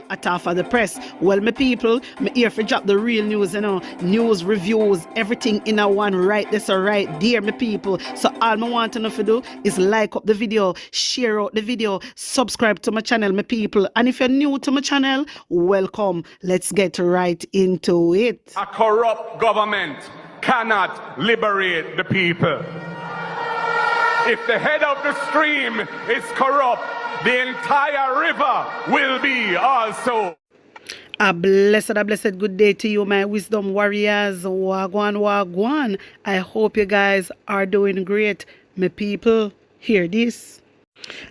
At half of the press. Well, my people, me here for drop the real news, news, reviews, everything in a one right this or right there, my people. So all I want to know to do is like up the video, share out the video, subscribe to my channel, my people. And if you're new to my channel, welcome. Let's get right into it. A corrupt government cannot liberate the people. If the head of the stream is corrupt, the entire river will be also. A blessed good day to you, my wisdom warriors. Wagwan, wagwan. I hope you guys are doing great. My people, hear this.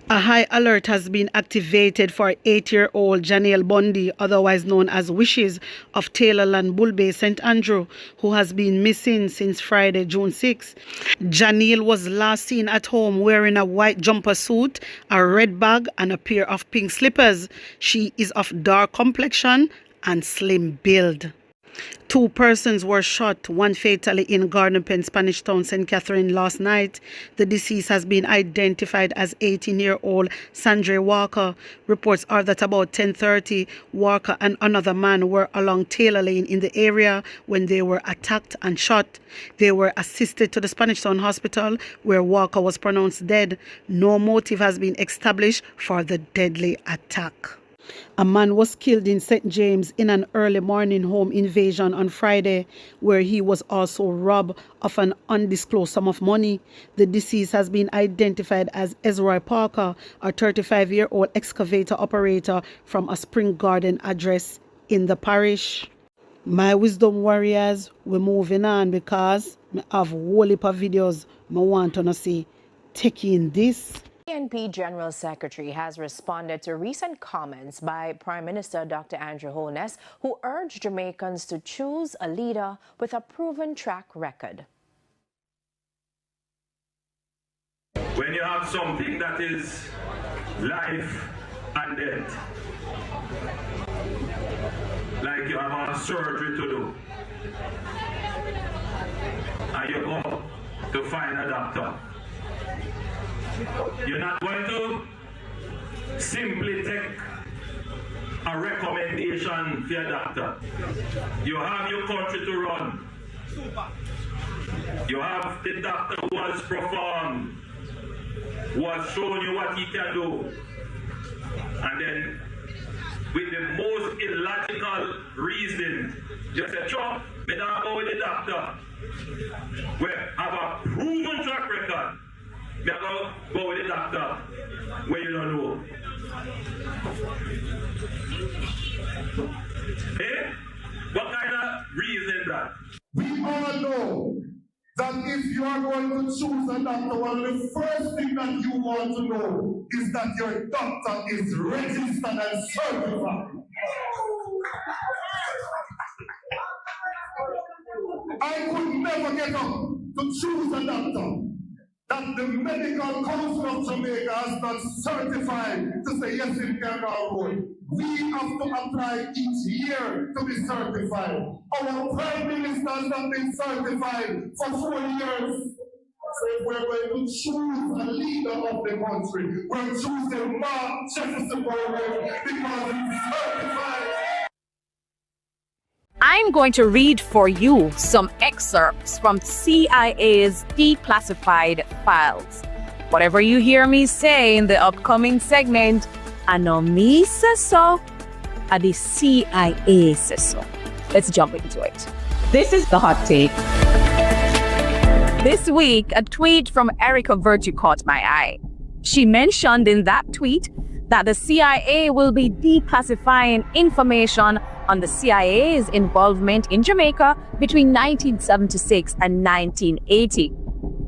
A high alert has been activated for 8-year-old Janelle Bundy, otherwise known as Wishes, of Taylorland Bull Bay, St. Andrew, who has been missing since Friday, June 6. Janelle was last seen at home wearing a white jumper suit, a red bag, and a pair of pink slippers. She is of dark complexion and slim build. 2 persons were shot, one fatally in Garden Pen, Spanish Town, St. Catherine last night. The deceased has been identified as 18-year-old Sandra Walker. Reports are that about 10:30, Walker and another man were along Taylor Lane in the area when they were attacked and shot. They were assisted to the Spanish Town Hospital where Walker was pronounced dead. No motive has been established for the deadly attack. A man was killed in St. James in an early morning home invasion on Friday, where he was also robbed of an undisclosed sum of money. The deceased has been identified as Ezra Parker, a 35-year-old excavator operator from a Spring Garden address in the parish. My wisdom warriors, we're moving on because I have a whole heap of videos I want to see. Take in this. PNP General Secretary has responded to recent comments by Prime Minister Dr. Andrew Holness, who urged Jamaicans to choose a leader with a proven track record. When you have something that is life and death, like you have a surgery to do, and you go to find a doctor, you're not going to simply take a recommendation for your doctor. You have your country to run. You have the doctor who has performed, who has shown you what he can do. And then, with the most illogical reason, you say, sure, but now go with the doctor. We have a proven track record. You go with the doctor where you don't know. Eh? What kind of reason is that? We all know that if you are going to choose a doctor, one of the first thing that you want to know is that your doctor is registered and certified. I could never get up to choose a doctor that the Medical Council of Jamaica has not certified to say yes, it can go on. We have to apply each year to be certified. Our Prime Ministers have been certified for 4 years. So if we're going to choose a leader of the country, we're choosing Mark Jefferson because he's certified. I'm going to read for you some excerpts from CIA's declassified files. Whatever you hear me say in the upcoming segment, I know me say so, and the CIA says so. Let's jump into it. This is the hot take. This week, a tweet from Erica Virtue caught my eye. She mentioned in that tweet that the CIA will be declassifying information on the CIA's involvement in Jamaica between 1976 and 1980.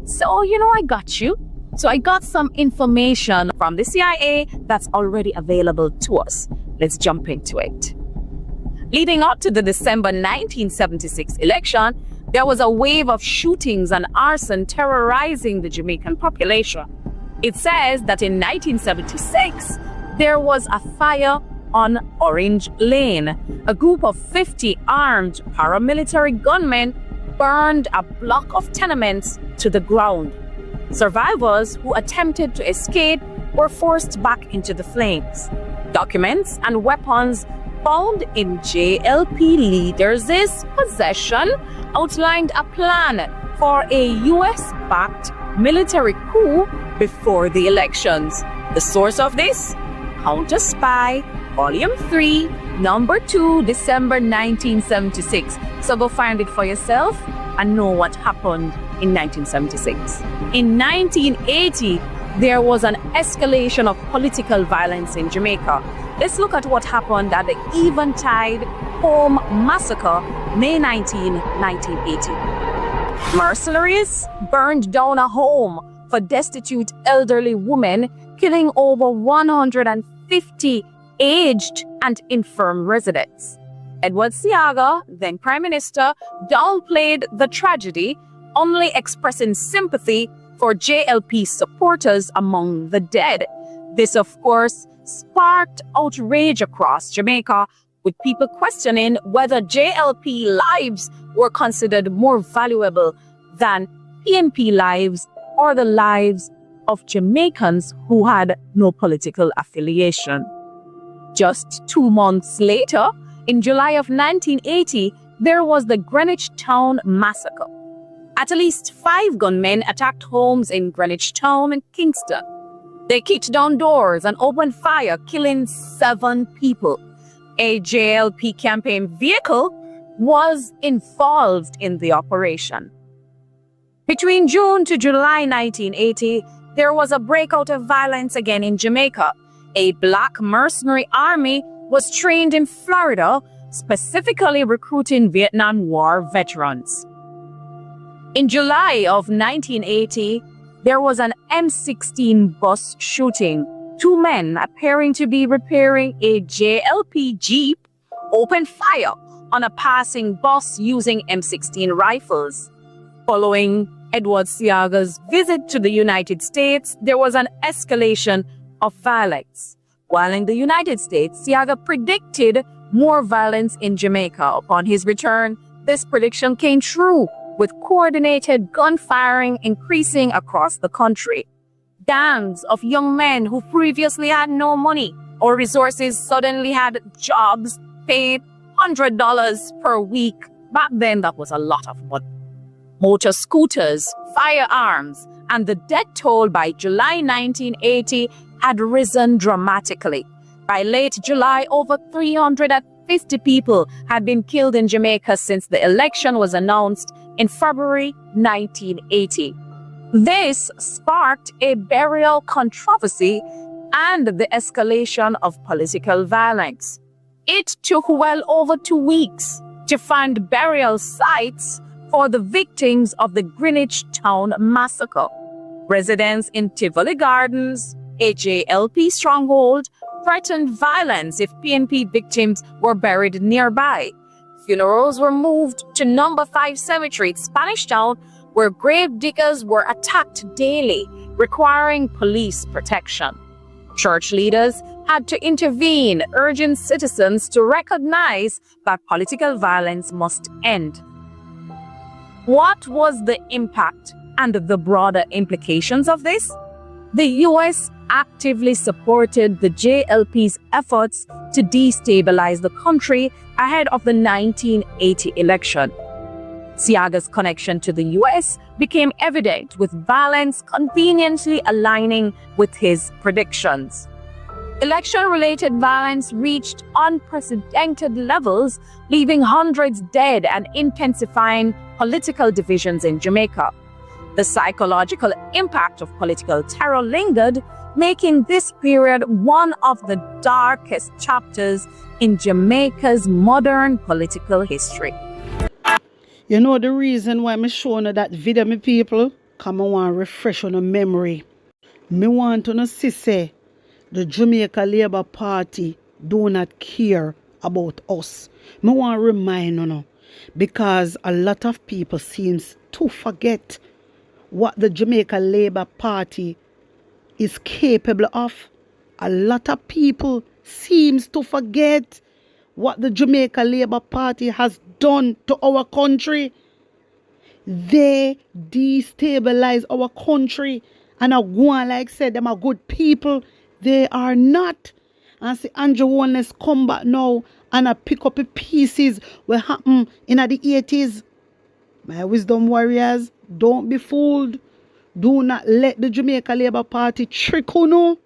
So, I got you. So I got some information from the CIA that's already available to us. Let's jump into it. Leading up to the December 1976 election, there was a wave of shootings and arson terrorizing the Jamaican population. It says that in 1976, there was a fire on Orange Lane. A group of 50 armed paramilitary gunmen burned a block of tenements to the ground. Survivors who attempted to escape were forced back into the flames. Documents and weapons found in JLP leaders' possession outlined a plan for a US-backed military coup before the elections. The source of this? Counter Spy, Volume 3, Number 2, December 1976. So go find it for yourself and know what happened in 1976. In 1980, there was an escalation of political violence in Jamaica. Let's look at what happened at the Eventide Home Massacre, May 19, 1980. Mercenaries burned down a home for destitute elderly women, killing over 150 aged and infirm residents. Edward Seaga, then Prime Minister, downplayed the tragedy, only expressing sympathy for JLP supporters among the dead. This, of course, sparked outrage across Jamaica, with people questioning whether JLP lives were considered more valuable than PNP lives or the lives of Jamaicans who had no political affiliation. Just 2 months later, in July of 1980, there was the Greenwich Town Massacre. At least 5 gunmen attacked homes in Greenwich Town and Kingston. They kicked down doors and opened fire, killing 7 people. A JLP campaign vehicle was involved in the operation. Between June to July 1980, there was a breakout of violence again in Jamaica. A black mercenary army was trained in Florida, specifically recruiting Vietnam War veterans. In July of 1980, there was an M16 bus shooting. 2 men appearing to be repairing a JLP Jeep opened fire on a passing bus using M16 rifles. Following Edward Seaga's visit to the United States, there was an escalation of violence. While in the United States, Seaga predicted more violence in Jamaica. Upon his return, this prediction came true, with coordinated gunfiring increasing across the country. Gangs of young men who previously had no money or resources suddenly had jobs paid $100 per week. Back then, that was a lot of money. Motor scooters, firearms, and the death toll by July 1980 had risen dramatically. By late July, over 350 people had been killed in Jamaica since the election was announced in February 1980. This sparked a burial controversy and the escalation of political violence. It took well over 2 weeks to find burial sites for the victims of the Greenwich Town Massacre. Residents in Tivoli Gardens, a JLP stronghold, threatened violence if PNP victims were buried nearby. Funerals were moved to Number 5 Cemetery in Spanish Town, where grave diggers were attacked daily, requiring police protection. Church leaders had to intervene, urging citizens to recognize that political violence must end. What was the impact and the broader implications of this? The US actively supported the JLP's efforts to destabilize the country ahead of the 1980 election. Seaga's connection to the US became evident, with violence conveniently aligning with his predictions. Election-related violence reached unprecedented levels, leaving hundreds dead and intensifying political divisions in Jamaica. The psychological impact of political terror lingered, making this period one of the darkest chapters in Jamaica's modern political history. You know the reason why I'm showing you that video, me people? Come on, want to refresh on a memory. Me want to see say the Jamaica Labour Party do not care about us. Me want to remind you, because a lot of people seems to forget what the Jamaica Labour Party is capable of. A lot of people seems to forget what the Jamaica Labour Party has done to our country. They destabilize our country, and I go on like said them are good people. They are not. and see Andrew Holness come back now and I pick up the pieces what happened in the 80s. My wisdom warriors, don't be fooled. Do not let the Jamaica Labour Party trick you.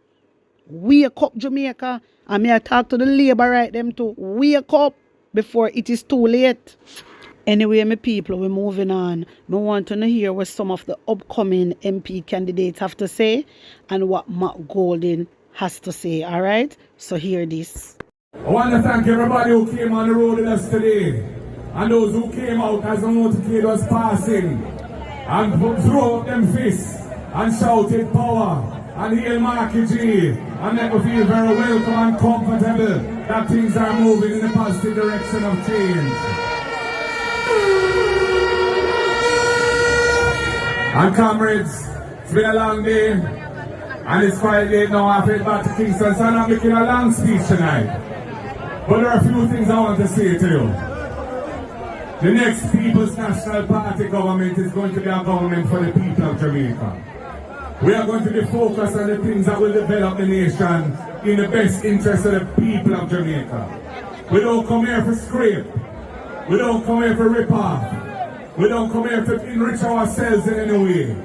Wake up, Jamaica. And may I talk to the Labour right them too. Wake up before it is too late. Anyway, my people, we're moving on. I want to hear what some of the upcoming MP candidates have to say and what Matt Golden has to say, all right? So hear this. I want to thank everybody who came on the road with us today and those who came out as the motorcade was passing and threw up them fists and shouted power and hail Marky G and make me feel very welcome and comfortable that things are moving in the positive direction of change. And comrades, it's been a long day, and it's quite late now. I've headed back to Kingston, so I'm not making a long speech tonight. But there are a few things I want to say to you. The next People's National Party government is going to be a government for the people of Jamaica. We are going to be focused on the things that will develop the nation in the best interest of the people of Jamaica. We don't come here for scrape. We don't come here for rip off. We don't come here to enrich ourselves in any way.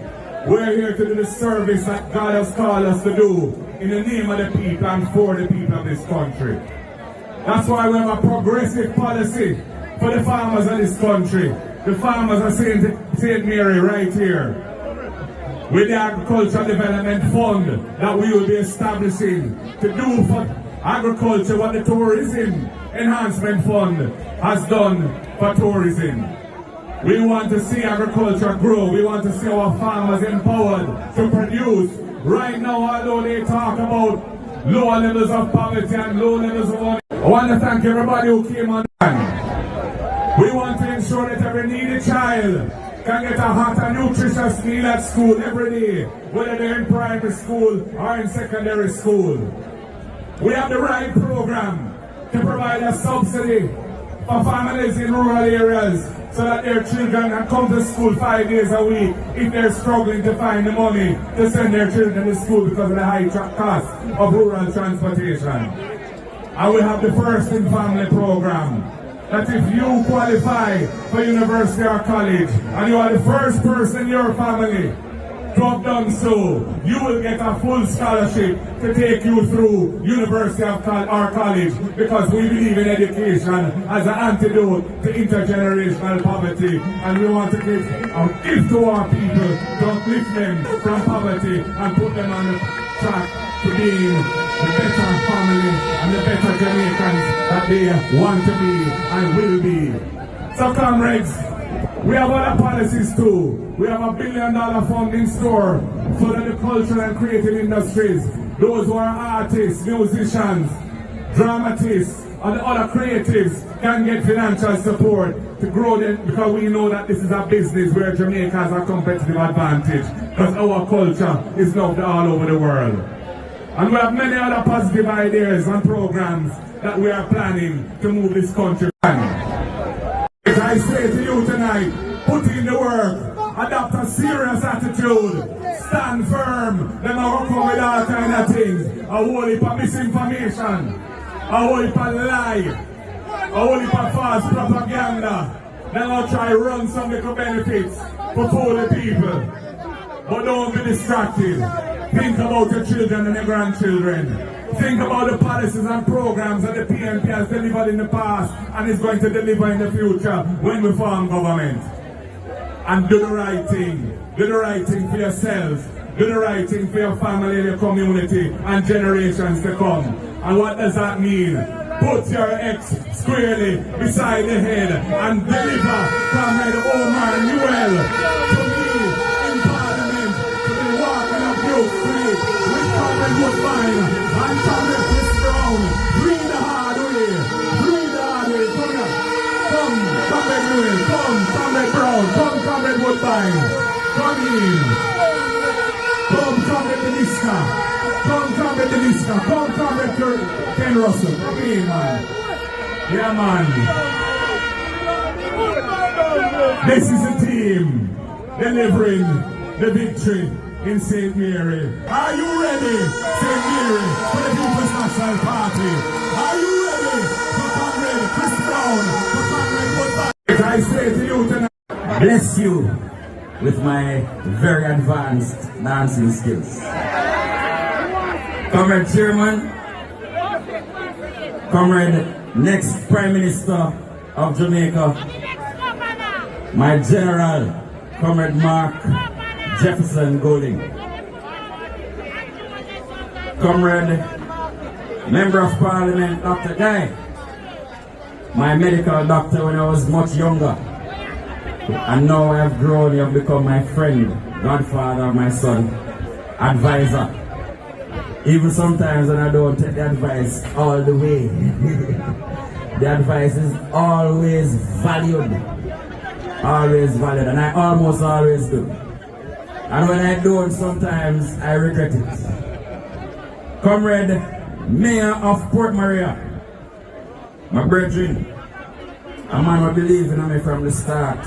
We're here to do the service that God has called us to do in the name of the people and for the people of this country. That's why we have a progressive policy for the farmers of this country. The farmers of St. Mary right here. With the Agricultural Development Fund that we will be establishing to do for agriculture what the Tourism Enhancement Fund has done for tourism. We want to see agriculture grow. We want to see our farmers empowered to produce. Right now, although they talk about lower levels of poverty and low levels of money, I want to thank everybody who came on. We want to ensure that every needy child can get a hot and nutritious meal at school every day, whether they're in primary school or in secondary school. We have the right program to provide a subsidy for families in rural areas so that their children can come to school 5 days a week if they're struggling to find the money to send their children to school because of the high cost of rural transportation. And we have the First in Family program, that if you qualify for university or college and you are the first person in your family to have done so, you will get a full scholarship to take you through university or college, because we believe in education as an antidote to intergenerational poverty, and we want to give a gift to our people to uplift them from poverty and put them on the track to being the better family and the better Jamaicans that they want to be and will be. So comrades, we have other policies too. We have $1 billion fund in store so that the cultural and creative industries, those who are artists, musicians, dramatists, and the other creatives can get financial support to grow them, because we know that this is a business where Jamaica has a competitive advantage because our culture is loved all over the world. And we have many other positive ideas and programs that we are planning to move this country. As I say to you tonight, put in the work, adopt a serious attitude, stand firm. Them are come with all kind of things. A whole heap of misinformation, a whole heap of lie, a whole heap of false propaganda. Them are try to run some little benefits for fool the people. But don't be distracted. Think about your children and your grandchildren. Think about the policies and programs that the PNP has delivered in the past and is going to deliver in the future when we form government. And do the right thing. Do the right thing for yourselves. Do the right thing for your family and your community and generations to come. And what does that mean? Put your ex squarely beside the head and deliver Comrade Omar Newell to me in Parliament to be walking up you free with Comrade Woodbine and Comrade Chris Brown. Breathe the hard way. Breathe the hard way. Come, Comrade Newell. Come, Comrade Brown. Come, Comrade Woodbine. Come in. Come, Comrade Deniska. Come, Comrade Deniska. Come, Comrade Ken Russell. Come in, man. Yeah, man. This is a team delivering the victory in St. Mary. Are you ready? ready, St. Mary, for the People's National Party? Are you ready for Comrade Chris Brown, for Comrade Woodbine? I say to you tonight, bless you with my very advanced dancing skills. Comrade Chairman, Comrade next Prime Minister of Jamaica, my General, Comrade Mark Jefferson Golding, Comrade Member of Parliament Dr. Guy, my medical doctor when I was much younger, and now I have grown, you have become my friend, godfather of my son, advisor. Even sometimes when I don't take the advice all the way, the advice is always valued, and I almost always do. And when I don't, sometimes I regret it. Comrade Mayor of Port Maria, my brethren, a man who believe in me from the start.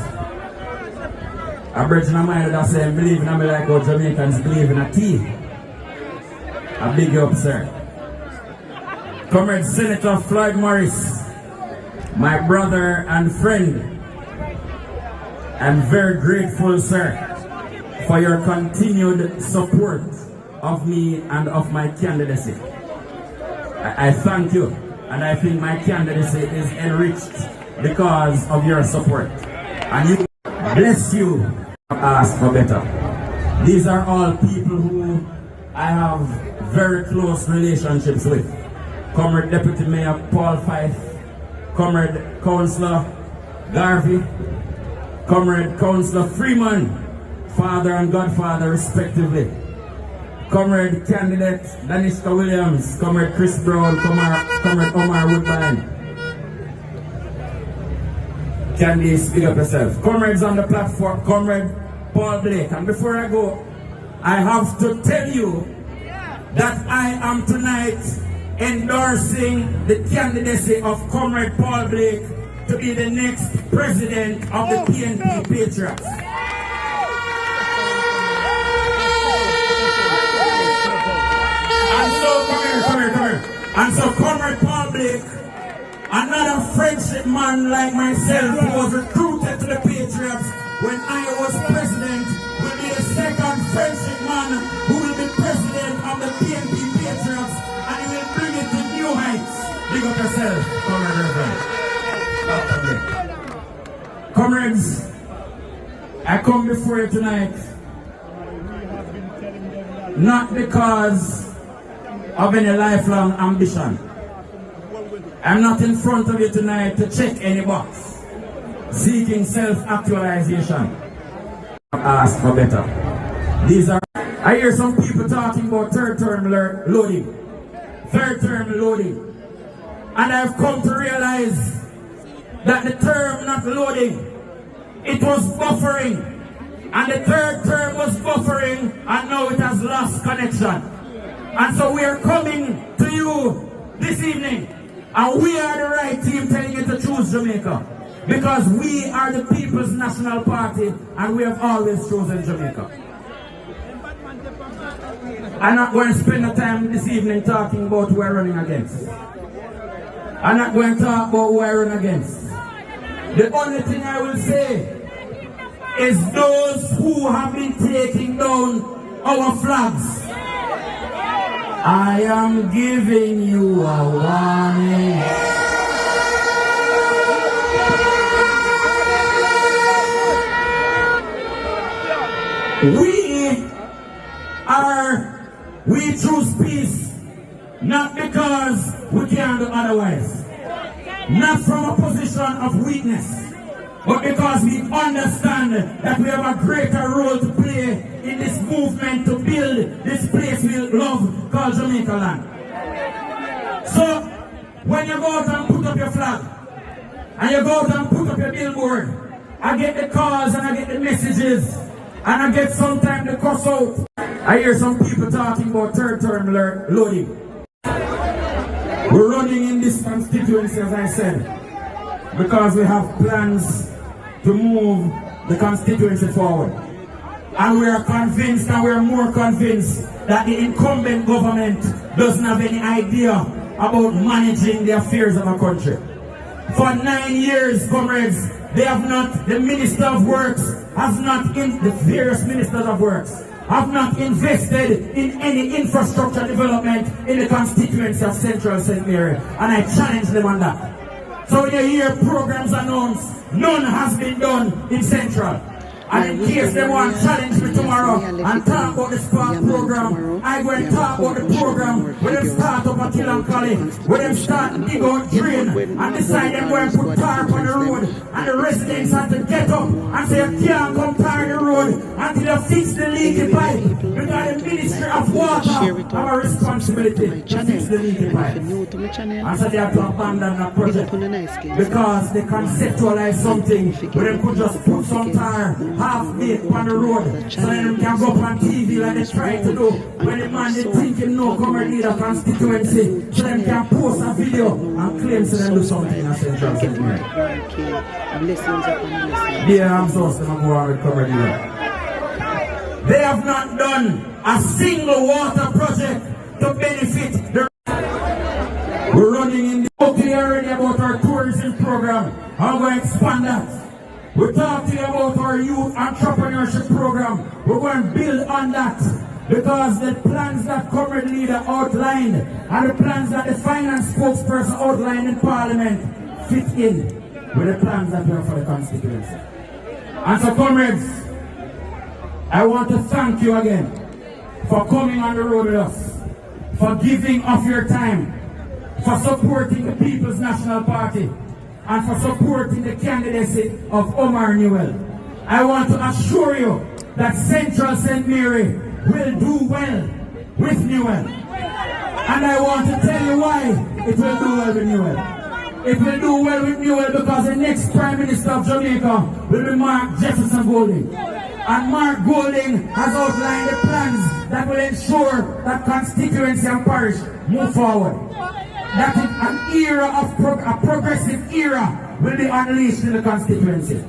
A brethren of mine that say believe in me like how Jamaicans believe in a tea. A big up, sir. Comrade Senator Floyd Morris, my brother and friend, I'm very grateful, sir, for your continued support of me and of my candidacy. I thank you, and I think my candidacy is enriched because of your support. And you, bless you, ask for better. These are all people who I have very close relationships with. Comrade Deputy Mayor Paul Fife, Comrade Councillor Garvey, Comrade Councillor Freeman, father and godfather respectively, Comrade Candidate Danishka Williams, Comrade Chris Brown, Comrade Omar Woodbine. Candy, speak up yourself. Comrades on the platform, Comrade Paul Blake. And before I go, I have to tell you that I am tonight endorsing the candidacy of Comrade Paul Blake to be the next president of the PNP Patriots. And so, come here. And so, Comrade Paul Blake, another friendship man like myself who was recruited to the Patriots when I was president, will be the second friendship man who will be president of the PNP Patriots, and he will bring it to new heights. Big up yourself, Comrade. Comrades, I come before you tonight not because of any lifelong ambition. I'm not in front of you tonight to check any box, seeking self-actualization. Ask for better. These are, I hear some people talking about third term loading. Third term loading. And I've come to realize that the term not loading, it was buffering. And the third term was buffering, and now it has lost connection. And so we are coming to you this evening, and we are the right team telling you to choose Jamaica. Because we are the People's National Party, and we have always chosen Jamaica. I'm not going to spend the time this evening talking about who we're running against. I'm not going to talk about who I run against. The only thing I will say is those who have been taking down our flags. I am giving you a warning. We choose peace, not because we can't do otherwise. Not from a position of weakness, but because we understand that we have a greater role to play in this movement to build this place we love called Jamaica land. So, when you go out and put up your flag, and you go out and put up your billboard, I get the calls and I get the messages, and I get sometimes the cuss out. I hear some people talking about third term loading. We're running in this constituency, as I said, because we have plans to move the constituency forward. And we are convinced, and we are more convinced, that the incumbent government doesn't have any idea about managing the affairs of a country. For 9 years, comrades, the Minister of Works has not, the various Ministers of Works have not invested in any infrastructure development in the constituency of Central St. Mary. And I challenge them on that. So when you hear programs announced, none has been done in Central. And in case they want to challenge me tomorrow and talk about the Spark program, I go and talk about the program when them start up at Killancally, when them start dig out drain and decide them going to put tarp on the road, and the residents have to get up and say you can't come tar the road until you fix the leaky pipe, because the Ministry of Water have a responsibility to fix the leaky pipe. And so they have to abandon that project because they conceptualize something where they could just put some tar half-baked on the road so they can go up on TV like they try to do when the man they think him no come and lead a constituency so they can post a video and claim so they do something in Central St. Mary. Yeah, I'm so going to go on with cover leader. They have not done a single water project to benefit the... We're running in the okay already about our tourism program. I'm going to expand that. We're talking about our youth entrepreneurship program. We're going to build on that because the plans that current leader outlined and the plans that the finance spokesperson outlined in Parliament fit in with the plans that we have for the constituency. And so, comrades, I want to thank you again for coming on the road with us, for giving of your time, for supporting the People's National Party, and for supporting the candidacy of Omar Newell. I want to assure you that Central St. Mary will do well with Newell. And I want to tell you why it will do well with Newell. It will do well with Newell because the next Prime Minister of Jamaica will be Mark Jefferson Golding. And Mark Golding has outlined the plans that will ensure that constituency and parish move forward. That an era of a progressive era will be unleashed in the constituency.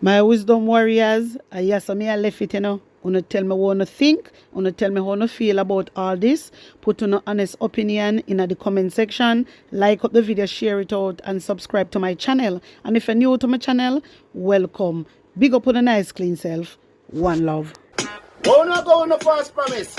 My wisdom warriors, yes, I left it, you know. Wanna tell me what you think, wanna tell me how you feel about all this. Put an honest opinion in the comment section. Like up the video, share it out, and subscribe to my channel. And if you're new to my channel, welcome. Big up on a nice clean self. One love. We're not going to false promise.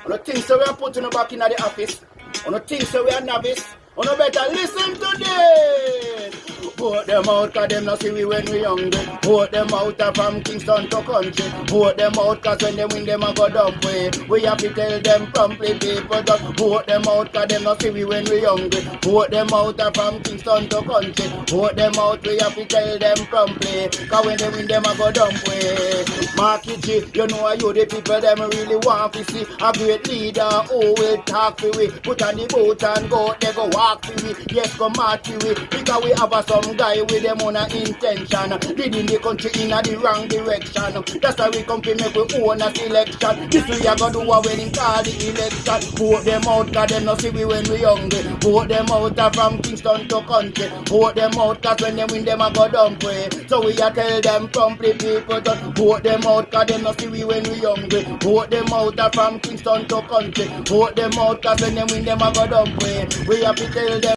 On the things that we are putting back in the office. On the things that we are novice. On the better listen to this. Vote them out cause them not see we when we young. Vote them out from Kingston to country. Vote them out cause when they win them a go dump way. We have to tell them promptly people just vote them out cause them not see we when we young. Vote them out from Kingston to country. Vote them out, we have to tell them promptly. Cause when they win them a go dump way. Marky G, you know you the people them really want to see a great leader who will talk to we. Put on the boat and go, they go walk to we. Yes, go march to we. Because we have some guy with them on a intention, leading the country in the wrong direction. That's why we come to make we own a selection. This we are gonna do when in call the election. Vote them out cause them not see we when we hungry. Vote them out from Kingston to country. Vote them out cause when they win them a go dump way. So we are tell them promptly people just vote them out cause them not see we when we hungry. Vote them out from Kingston to country. Vote them out cause when they win them a go dump way. We have to tell them